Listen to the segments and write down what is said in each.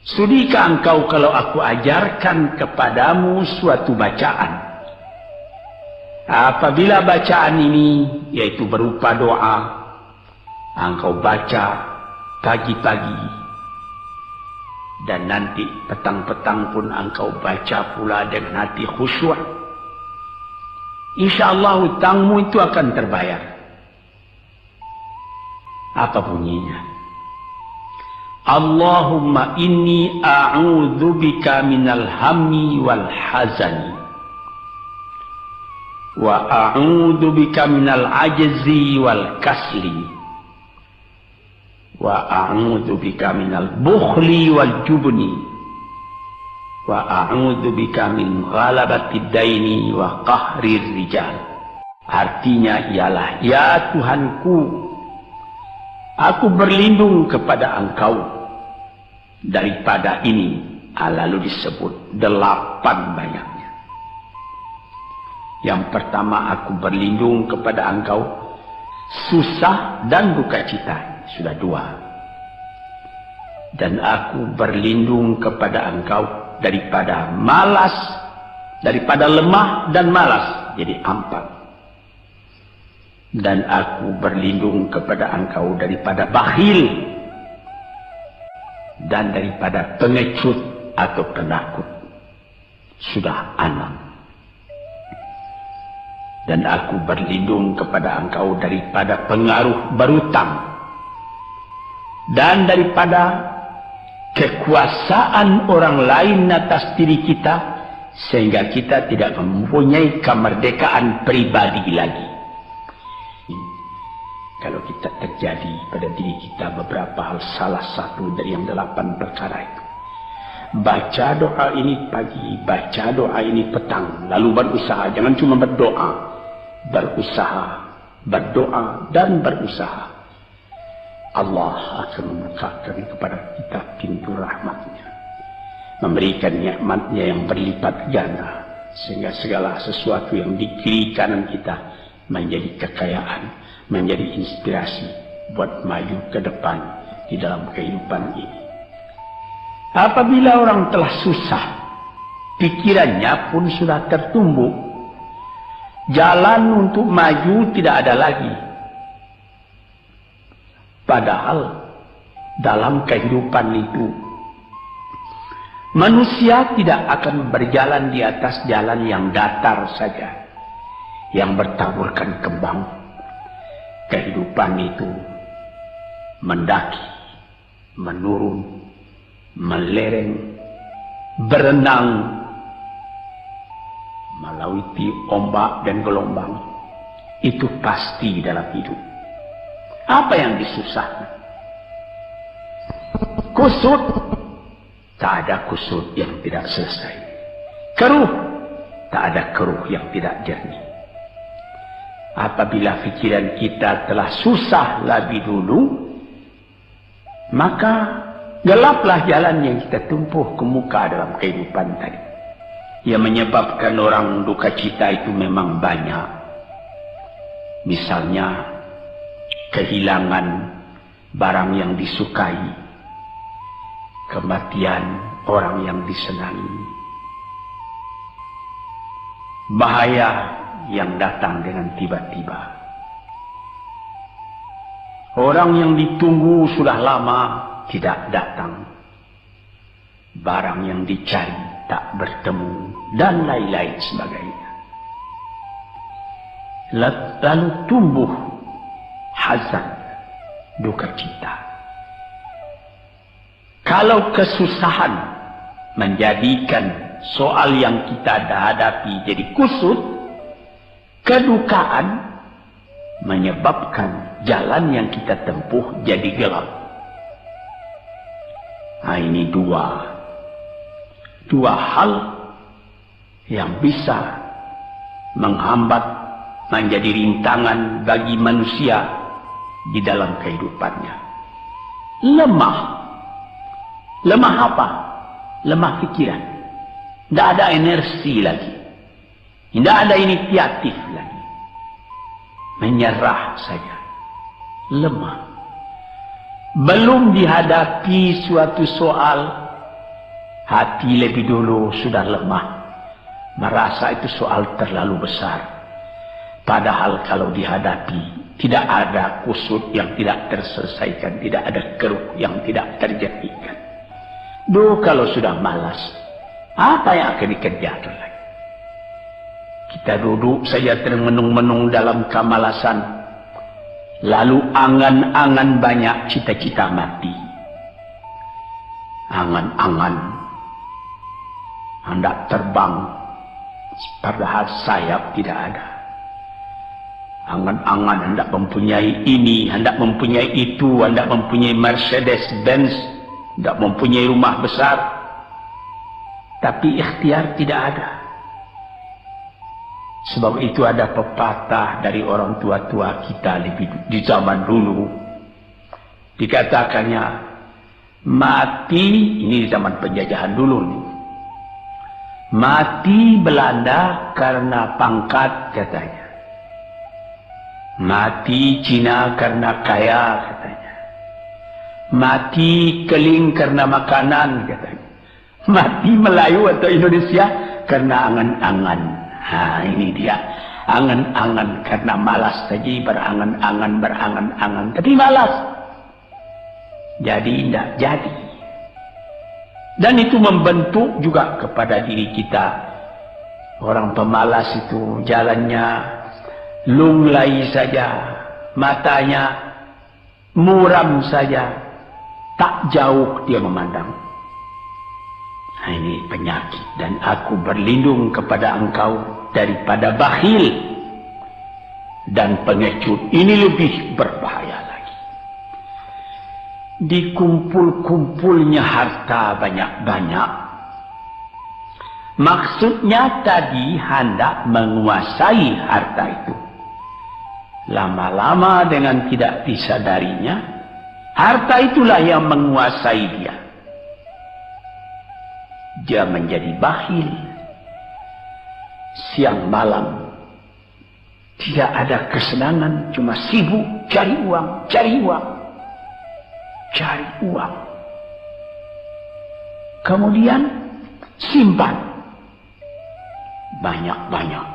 Sudikah engkau kalau aku ajarkan kepadamu suatu bacaan? Apabila bacaan ini, yaitu berupa doa, engkau baca pagi-pagi, dan nanti petang-petang pun engkau baca pula dengan hati khusyuk, insyaallah hutangmu itu akan terbayar. Apa bunyinya? Allahumma inni a'udzubika minal hammi wal hazani wa a'udzubika minal ajzi wal kasli wa a'udzubika minal bukhli wal jubni wa a'udzubika min ghalabati daini wa qahrir rijal. Artinya ialah, ya Tuhanku, aku berlindung kepada engkau daripada ini. Lalu disebut 8 banyaknya. Yang pertama, aku berlindung kepada engkau susah dan duka cita, sudah 2. Dan aku berlindung kepada engkau daripada malas, daripada lemah dan malas, jadi 4. Dan aku berlindung kepada engkau daripada bakhil dan daripada pengecut atau penakut, sudah 6. Dan aku berlindung kepada engkau daripada pengaruh berutang dan daripada kekuasaan orang lain atas diri kita, sehingga kita tidak mempunyai kemerdekaan pribadi lagi. Kalau kita terjadi pada diri kita beberapa hal, salah satu dari yang 8 perkara itu, baca doa ini pagi, baca doa ini petang, lalu berusaha, jangan cuma berdoa, berusaha, berdoa dan berusaha, Allah akan membukakan kepada kita pintu rahmatnya, memberikan nikmatnya yang berlipat ganda, sehingga segala sesuatu yang di kiri kanan kita menjadi kekayaan, menjadi inspirasi buat maju ke depan di dalam kehidupan ini. Apabila orang telah susah, pikirannya pun sudah tertumbuk, jalan untuk maju tidak ada lagi. Padahal dalam kehidupan itu, manusia tidak akan berjalan di atas jalan yang datar saja, yang bertaburkan kembang. Kehidupan itu mendaki, menurun, melereng, berenang, melalui ombak dan gelombang. Itu pasti dalam hidup. Apa yang disusahkan? Kusut, tak ada kusut yang tidak selesai. Keruh, tak ada keruh yang tidak jernih. Apabila pikiran kita telah susah lebih dulu, maka gelaplah jalan yang kita tumpuh ke muka dalam kehidupan tadi. Yang menyebabkan orang duka cita itu memang banyak. Misalnya kehilangan barang yang disukai, kematian orang yang disenangi, bahaya yang datang dengan tiba-tiba, orang yang ditunggu sudah lama tidak datang, barang yang dicari tak bertemu, dan lain-lain sebagainya. Lalu tumbuh hazan, duka cita. Kalau kesusahan menjadikan soal yang kita hadapi jadi kusut, kedukaan menyebabkan jalan yang kita tempuh jadi gelap. Nah, ini dua hal yang bisa menghambat, menjadi rintangan bagi manusia di dalam kehidupannya. Lemah apa? Lemah pikiran. Tidak ada energi lagi. Tidak ada inisiatif lagi. Menyerah saja. Lemah. Belum dihadapi suatu soal, hati lebih dulu sudah lemah, merasa itu soal terlalu besar. Padahal kalau dihadapi, tidak ada kusut yang tidak terselesaikan, tidak ada keruh yang tidak terjadikan. Kalau sudah malas, apa yang akan dikerjakan lagi? Kita duduk saja termenung-menung dalam kemalasan, lalu angan-angan banyak, cita-cita mati. Angan-angan hendak terbang, padahal sayap tidak ada. Angan-angan hendak mempunyai ini, hendak mempunyai itu, hendak mempunyai Mercedes-Benz, hendak mempunyai rumah besar, tapi ikhtiar tidak ada. Sebab itu ada pepatah dari orang tua-tua kita di zaman dulu, dikatakannya mati, ini di zaman penjajahan dulu nih, mati Belanda karena pangkat katanya, mati Cina karena kaya katanya, mati Keling karena makanan katanya, mati Melayu atau Indonesia karena angan-angan. Nah ini dia, angan-angan karena malas saja, berangan-angan, tapi malas, jadi tidak jadi. Dan itu membentuk juga kepada diri kita. Orang pemalas itu jalannya lunglai saja, matanya muram saja, tak jauh dia memandang. Nah, ini penyakit, dan aku berlindung kepada engkau daripada bakhil dan pengecut. Ini lebih berbahaya lagi. Dikumpul-kumpulnya harta banyak-banyak, maksudnya tadi hendak menguasai harta itu. Lama-lama dengan tidak disadarinya, harta itulah yang menguasai dia. Dia menjadi bakhil. Siang malam tidak ada kesenangan, cuma sibuk cari uang, cari uang, cari uang. Kemudian simpan banyak-banyak.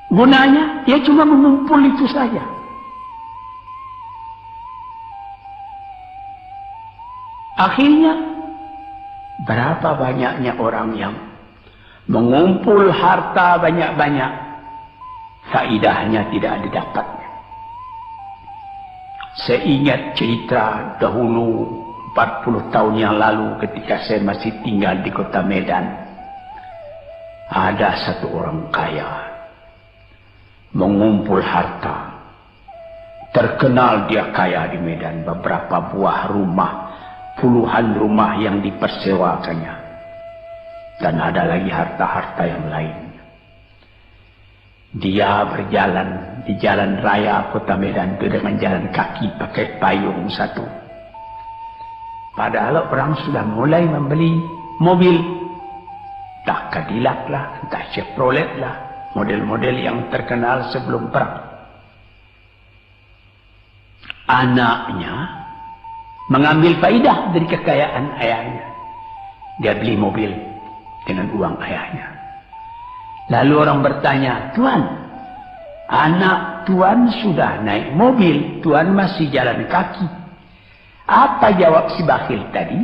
Gunanya ya cuma mengumpul itu saja. Akhirnya berapa banyaknya orang yang mengumpul harta banyak-banyak, faidahnya tidak didapatnya. Saya ingat cerita dahulu 40 tahun yang lalu ketika saya masih tinggal di kota Medan. Ada satu orang kaya mengumpul harta. Terkenal dia kaya di Medan, beberapa buah rumah, puluhan rumah yang dipersewakannya, dan ada lagi harta-harta yang lain. Dia berjalan di jalan raya kota Medan itu dengan jalan kaki pakai payung satu. Padahal orang sudah mulai membeli mobil, entah Cadillac lah, entah Chevrolet lah, model-model yang terkenal sebelum perang. Anaknya mengambil faidah dari kekayaan ayahnya. Dia beli mobil dengan uang ayahnya. Lalu orang bertanya, "Tuan, anak Tuan sudah naik mobil, Tuan masih jalan kaki." Apa jawab si bakhil tadi?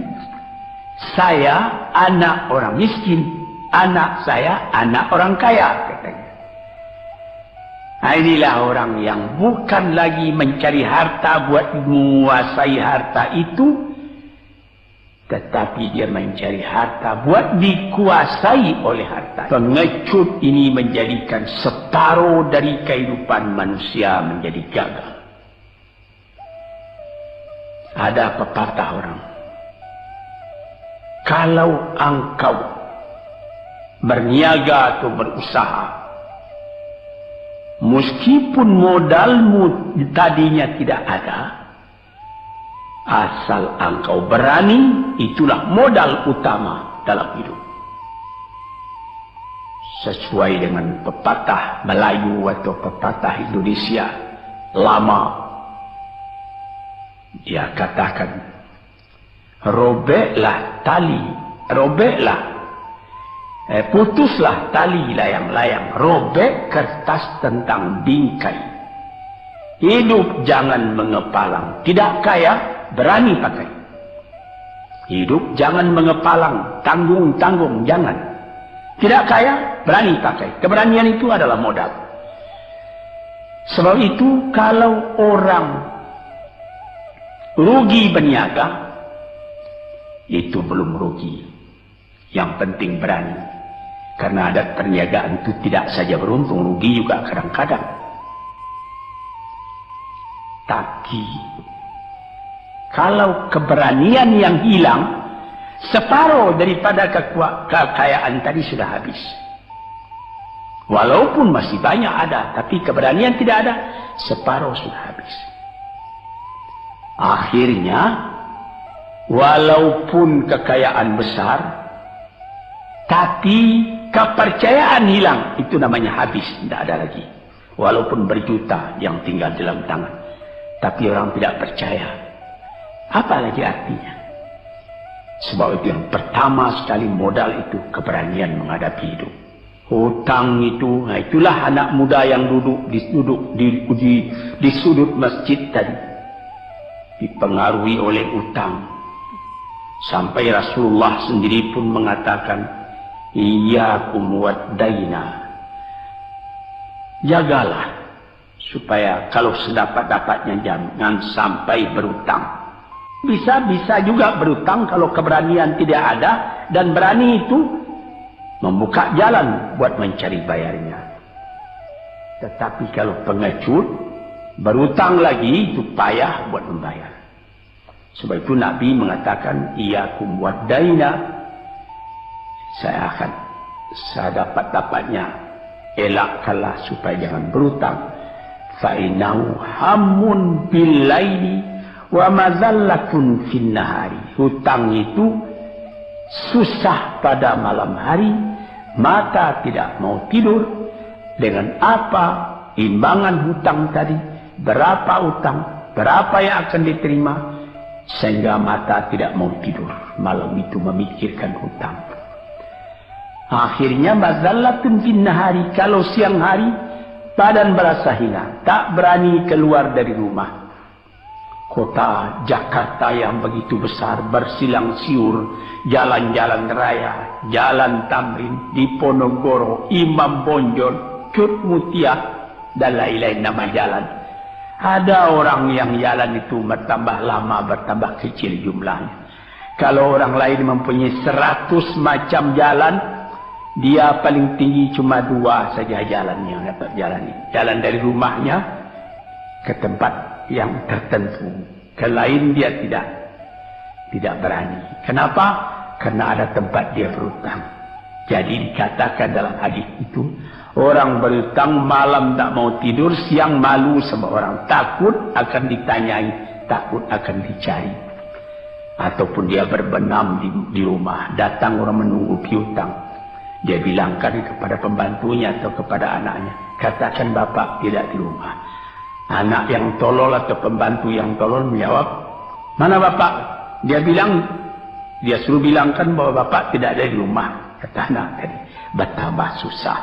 "Saya anak orang miskin, anak saya anak orang kaya," katanya. Nah, inilah orang yang bukan lagi mencari harta buat menguasai harta itu, tetapi dia mencari harta buat dikuasai oleh harta. Pengecut ini menjadikan separuh dari kehidupan manusia menjadi gagal. Ada pepatah orang, kalau engkau berniaga atau berusaha, meskipun modalmu tadinya tidak ada, asal engkau berani, itulah modal utama dalam hidup. Sesuai dengan pepatah Melayu atau pepatah Indonesia lama, dia katakan, robeklah tali robeklah, putuslah tali layang-layang, robek kertas tentang bingkai. Hidup jangan mengepalang, tidak kaya berani pakai. Hidup jangan mengepalang, tanggung-tanggung jangan. Tidak kaya berani pakai. Keberanian itu adalah modal. Sebab itu kalau orang rugi berniaga, itu belum rugi. Yang penting berani. Karena adat perniagaan itu tidak saja beruntung, rugi juga kadang-kadang. Tapi kalau keberanian yang hilang, separuh daripada kekayaan tadi sudah habis. Walaupun masih banyak ada, tapi keberanian tidak ada, separuh sudah habis. Akhirnya, walaupun kekayaan besar, tapi kepercayaan hilang, itu namanya habis, tidak ada lagi. Walaupun berjuta yang tinggal dalam tangan, tapi orang tidak percaya. Apa lagi artinya? Sebab itu yang pertama sekali modal itu keberanian menghadapi hidup. Hutang itu, nah itulah anak muda yang duduk di sudut masjid tadi, dipengaruhi oleh utang. Sampai Rasulullah sendiri pun mengatakan, iyyakum wad-daina. Jagalah supaya kalau sedapat-dapatnya jangan sampai berutang. Bisa juga berutang kalau keberanian tidak ada, dan berani itu membuka jalan buat mencari bayarnya. Tetapi kalau pengecut, berutang lagi itu payah buat membayar. Sebab itu Nabi mengatakan, iyyakum wad-daina. Saya akan sedapat-dapatnya elakkanlah supaya jangan berutang. Fa innahu hammun bil laili wa mazallatun fin nahari. Hutang itu susah pada malam hari, mata tidak mau tidur. Dengan apa imbangan hutang tadi, berapa utang, berapa yang akan diterima, sehingga mata tidak mau tidur malam itu memikirkan hutang. Akhirnya mazallatun fin nahari, kalau siang hari badan berasa hina, tak berani keluar dari rumah. Kota Jakarta yang begitu besar, bersilang siur, jalan-jalan raya, jalan Tamrin, Diponegoro, Imam Bonjol, Cut Mutia, dan lain-lain nama jalan. Ada orang yang jalan itu bertambah lama, bertambah kecil jumlahnya. Kalau orang lain mempunyai 100 macam jalan, dia paling tinggi cuma 2 saja jalan yang dapat jalani. Jalan dari rumahnya ke tempat yang tertentu, ke lain dia tidak berani. Kenapa? Karena ada tempat dia berutang. Jadi dikatakan dalam hadis itu, orang berutang malam tak mau tidur, siang malu sama orang, takut akan ditanyai, takut akan dicari. Ataupun dia berbenam di rumah, datang orang menunggu piutang, dia bilangkan kepada pembantunya atau kepada anaknya, katakan bapak tidak di rumah. Anak yang tolol atau pembantu yang tolol menjawab, mana bapak? Dia suruh bilangkan bahwa bapak tidak ada di rumah. Kata anak tadi, betapa susah.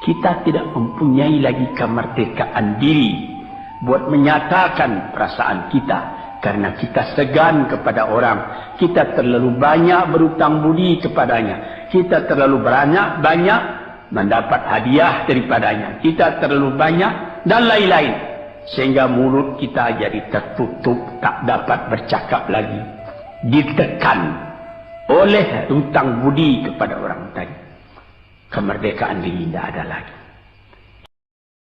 Kita tidak mempunyai lagi kemerdekaan diri buat menyatakan perasaan kita, karena kita segan kepada orang. Kita terlalu banyak berutang budi kepadanya. Kita terlalu banyak mendapat hadiah daripadanya. Kita terlalu banyak dan lain-lain, sehingga mulut kita jadi tertutup, tak dapat bercakap lagi, ditekan oleh hutang budi kepada orang tadi. Kemerdekaan diri tidak ada lagi.